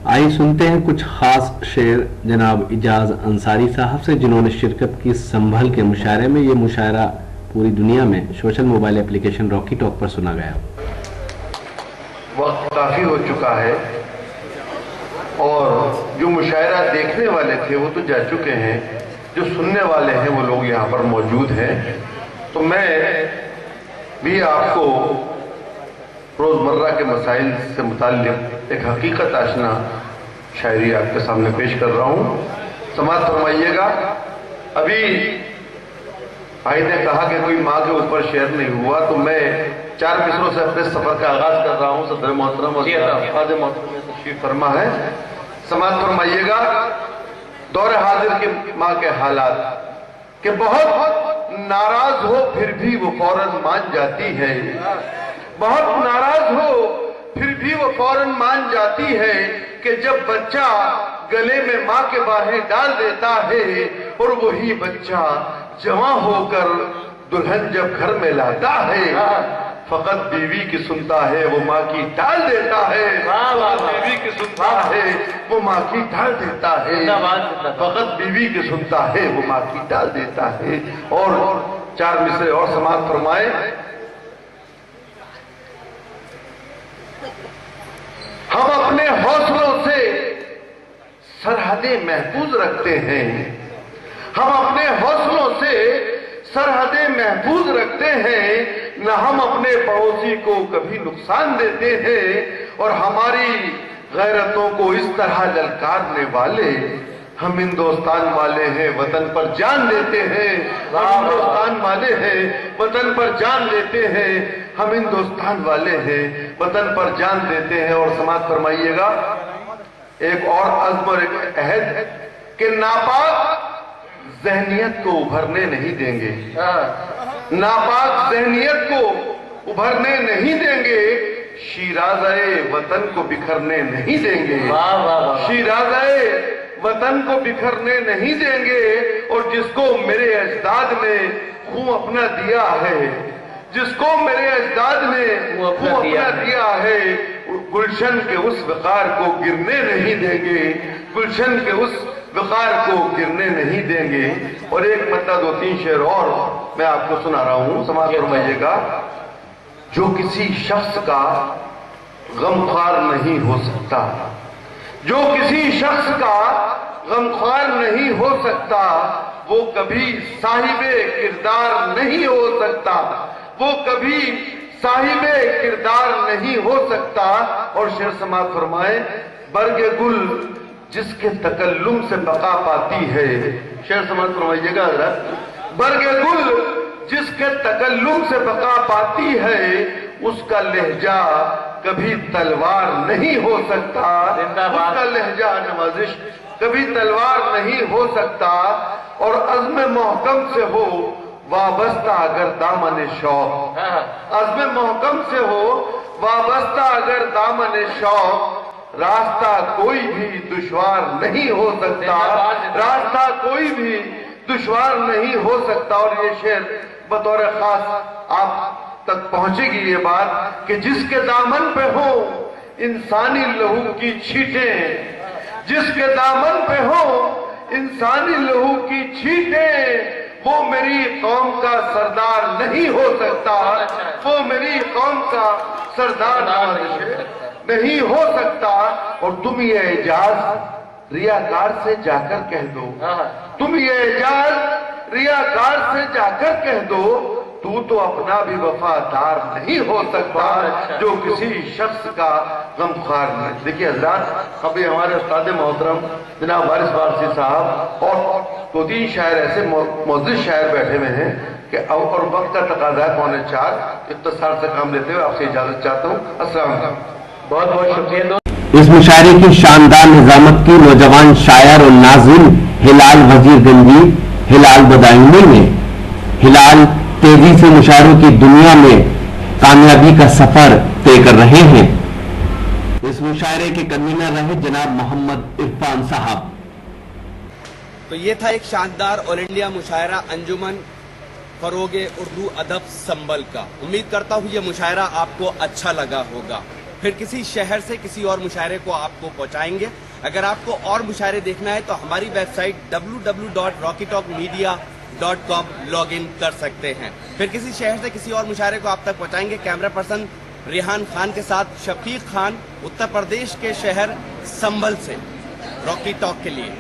आइए सुनते हैं कुछ खास शेर जनाब इजाज अंसारी साहब से, जिन्होंने शिरकत की संभल के मुशायरे में। ये मुशायरा पूरी दुनिया में social mobile application Rocky talk पर सुना गया। वक्त काफी हो चुका है और जो मुशायरा देखने वाले थे वो तो जा चुके हैं, जो सुनने वाले हैं वो लोग यहाँ पर मौजूद हैं। तो मैं भी आपको रोजमर्रा के मसाइल से मुताल्लिक एक हकीकत आशना शायरी आपके सामने पेश कर रहा हूँ, समाअत फरमाइएगा। अभी भाई ने कहा कि कोई माँ के ऊपर शेर नहीं हुआ, तो मैं 4 मिसरों से अपने सफर का आगाज कर रहा हूँ। सदर मोहतरम और खादिम मोहतरम में तशरीफ फरमा है, समाअत फरमाइएगा। दौर हाजिर की माँ के हालात कि बहुत नाराज हो फिर भी वो फौरन मान जाती है, बहुत नाराज हो फिर भी वो फौरन मान जाती है कि जब बच्चा गले में माँ के बाहें डाल देता है और वही बच्चा जवां होकर दुल्हन जब घर में लाता है, फकत बीवी की सुनता है वो माँ की टाल देता है, बीवी की सुनता है वो माँ की टाल देता है, फकत बीवी की सुनता है वो माँ की टाल देता है। और 4 मिसरे और समाअत फरमाए। हम अपने हौसलों से सरहदें महफूज रखते हैं, हम अपने हौसलों से सरहदें महफूज रखते हैं, न हम अपने पड़ोसी को कभी नुकसान देते हैं। और हमारी गैरतों को इस तरह ललकारने वाले हम हिंदुस्तान वाले हैं, वतन पर जान देते हैं, हम हिंदुस्तान वाले हैं, वतन पर जान देते हैं, हम हिंदुस्तान वाले हैं, वतन पर जान देते हैं। और समाअत फरमाइएगा। एक और अज़्म और एक अहद कि नापाक ज़हनियत को उभरने नहीं देंगे, नापाक ज़हनियत को उभरने नहीं देंगे, शीराज़े वतन को बिखरने नहीं देंगे, शीराज़े वतन को बिखरने नहीं देंगे। और जिसको मेरे अजदाद ने खून अपना दिया है, जिसको मेरे अजदाद ने खून अपना दिया है, गुलशन के उस वकार को गिरने नहीं देंगे, गुलशन के उस वकार को गिरने नहीं देंगे। और एक मतलब 2-3 शेर और मैं आपको सुना रहा हूं, समाअत फरमाइएगा। जो किसी शख्स का गमख्वार नहीं हो सकता, जो किसी शख्स का गमख्वार नहीं हो सकता, वो कभी साहिबे किरदार नहीं हो सकता, वो कभी साहिबे किरदार नहीं हो सकता। और शेर समाअत फरमाए। बरगे गुल जिसके तकल्लुम से बका पाती है, शेर समाअत फरमाइएगा हज़रत। बरगे गुल जिसके तकल्लुम से बका पाती है, उसका लहजा कभी तलवार नहीं हो सकता, उसका लहजा नवाजिश कभी तलवार नहीं हो सकता। और अज़्म मोहकम से हो वाबस्ता अगर दामन शौक, अज़्म मोहकम से हो वाबस्ता अगर दामन शौक, रास्ता कोई भी दुश्वार नहीं हो सकता, रास्ता कोई भी दुश्वार नहीं हो सकता। और ये शेर बतौर खास आप तक पहुंचेगी ये बात कि जिसके दामन पे हो इंसानी लहू की छींटें, जिसके दामन पे हो इंसानी लहू की छींटें, वो मेरी कौम का सरदार नहीं हो सकता, वो मेरी कौम का सरदार नहीं हो सकता। और तुम ये एजाज रियाकार से जाकर कह दो, तुम ये एजाज रियाकार से जाकर कह दो, तू तो अपना भी वफादार नहीं हो सकता जो किसी शख्स का गमख्वार नहीं। देखिए हज़रात, अभी हमारे उस्ताद मोहतरम जनाब वारिस वारसी साहब और 2-3 शायर ऐसे मौजूद शायर बैठे हुए हैं कि और वक्त का तकाजा है 3:45, इख्तिसार से काम लेते हुए आपसे इजाजत चाहता हूँ। अस्सलाम वालेकुम, बहुत बहुत शुक्रिया। इस मुशायरे की शानदार निजामत की नौजवान शायर और नाज़िम हिलाल वजीरगंजी, हिलाल बदायूनी ने हिलाल तेजी से मुशायरों की दुनिया में कामयाबी का सफर तय कर रहे हैं। इस मुशायरे के कन्वीनर रहे जनाब मोहम्मद इरफान साहब। तो ये था एक शानदार ऑल इंडिया मुशायरा अंजुमन फरोगे उर्दू अदब संबल का। उम्मीद करता हूँ ये मुशायरा आपको अच्छा लगा होगा। پھر کسی شہر سے کسی اور مشاعرے کو آپ کو پہنچائیں گے۔ اگر آپ کو اور مشاعرے دیکھنا ہے تو ہماری web site www.rockytalkmedia.com log in کر سکتے ہیں۔ پھر کسی شہر سے کسی اور مشاعرے کو آپ تک پہنچائیں گے کیمرہ پرسن ریحان خان کے ساتھ شفیق خان، اتر پردیش کے شہر سنبھل سے، راکی ٹاک کے لیے۔